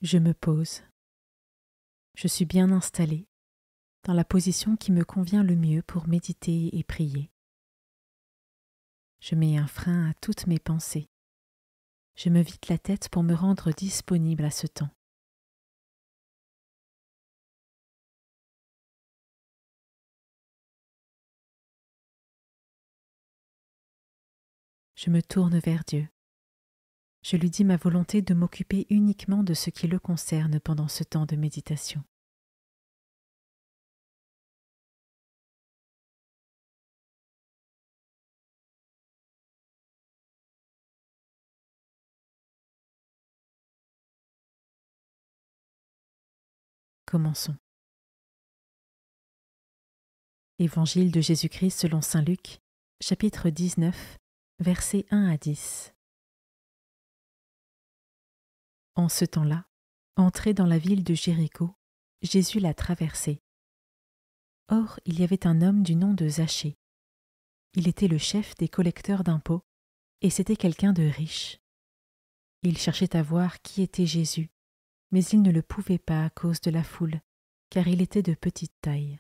Je me pose. Je suis bien installée, dans la position qui me convient le mieux pour méditer et prier. Je mets un frein à toutes mes pensées. Je me vide la tête pour me rendre disponible à ce temps. Je me tourne vers Dieu. Je lui dis ma volonté de m'occuper uniquement de ce qui le concerne pendant ce temps de méditation. Commençons. Évangile de Jésus-Christ selon saint Luc, chapitre 19, versets 1 à 10. En ce temps-là, entré dans la ville de Jéricho, Jésus la traversait. Or, il y avait un homme du nom de Zachée. Il était le chef des collecteurs d'impôts, et c'était quelqu'un de riche. Il cherchait à voir qui était Jésus, mais il ne le pouvait pas à cause de la foule, car il était de petite taille.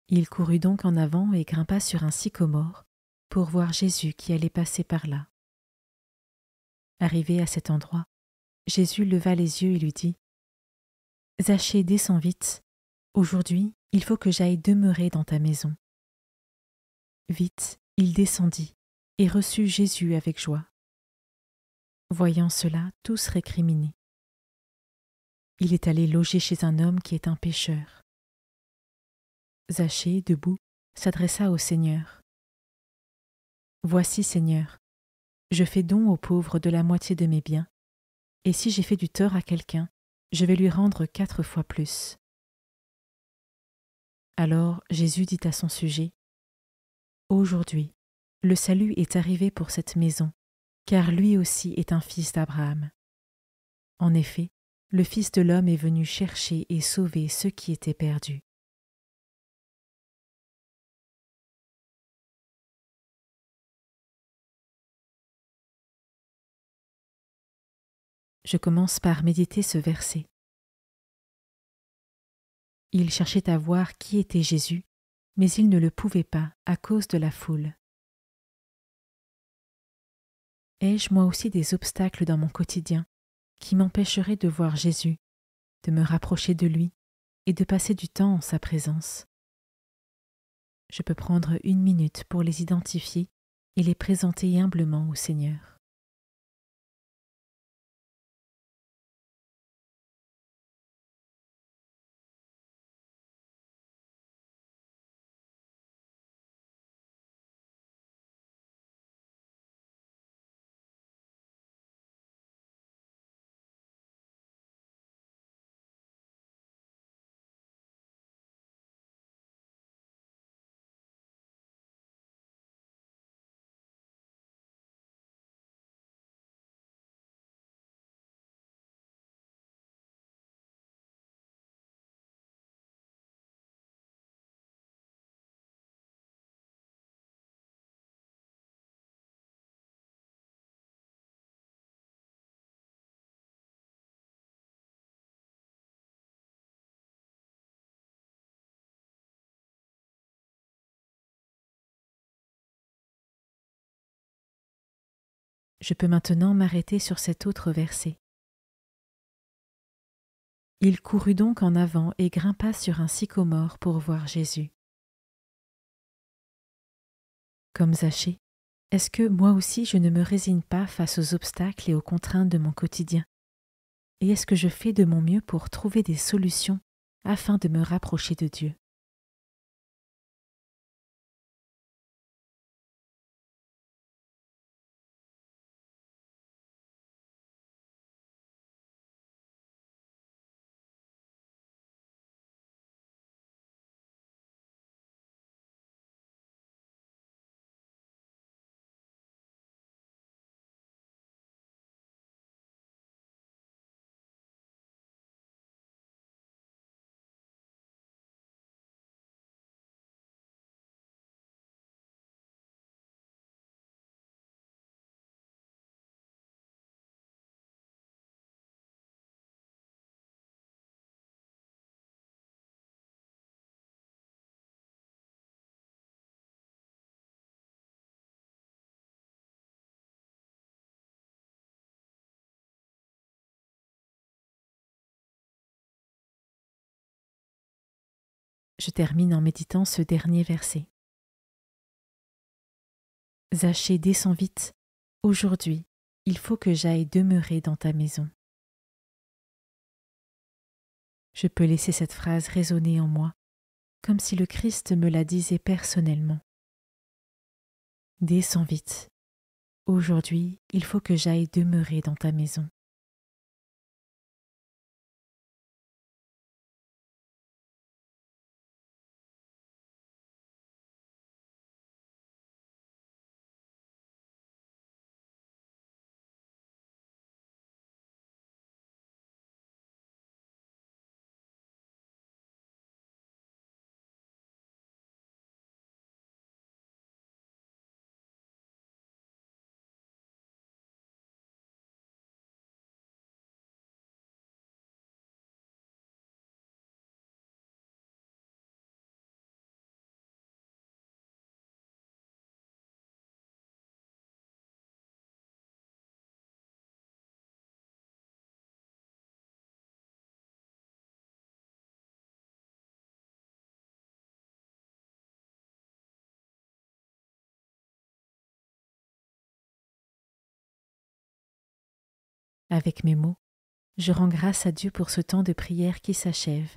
Il courut donc en avant et grimpa sur un sycomore pour voir Jésus qui allait passer par là. Arrivé à cet endroit, Jésus leva les yeux et lui dit « Zachée, descends vite. Aujourd'hui, il faut que j'aille demeurer dans ta maison. » Vite, il descendit et reçut Jésus avec joie. Voyant cela, tous récriminaient. Il est allé loger chez un homme qui est un pécheur. Zachée, debout, s'adressa au Seigneur. « Voici, Seigneur, je fais don aux pauvres de la moitié de mes biens, et si j'ai fait du tort à quelqu'un, je vais lui rendre 4 fois plus. » Alors Jésus dit à son sujet, « Aujourd'hui, le salut est arrivé pour cette maison, car lui aussi est un fils d'Abraham. En effet, le Fils de l'homme est venu chercher et sauver ceux qui étaient perdus. » Je commence par méditer ce verset. Il cherchait à voir qui était Jésus, mais il ne le pouvait pas à cause de la foule. Ai-je moi aussi des obstacles dans mon quotidien qui m'empêcheraient de voir Jésus, de me rapprocher de lui et de passer du temps en sa présence? Je peux prendre 1 minute pour les identifier et les présenter humblement au Seigneur. Je peux maintenant m'arrêter sur cet autre verset. Il courut donc en avant et grimpa sur un sycomore pour voir Jésus. Comme Zachée, est-ce que moi aussi je ne me résigne pas face aux obstacles et aux contraintes de mon quotidien? Et est-ce que je fais de mon mieux pour trouver des solutions afin de me rapprocher de Dieu? Je termine en méditant ce dernier verset. Zachée, descends vite. Aujourd'hui, il faut que j'aille demeurer dans ta maison. Je peux laisser cette phrase résonner en moi, comme si le Christ me la disait personnellement. Descends vite. Aujourd'hui, il faut que j'aille demeurer dans ta maison. Avec mes mots, je rends grâce à Dieu pour ce temps de prière qui s'achève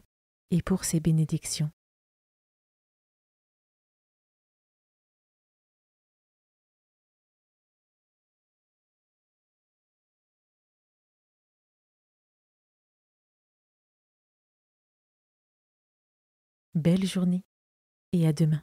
et pour ses bénédictions. Belle journée et à demain.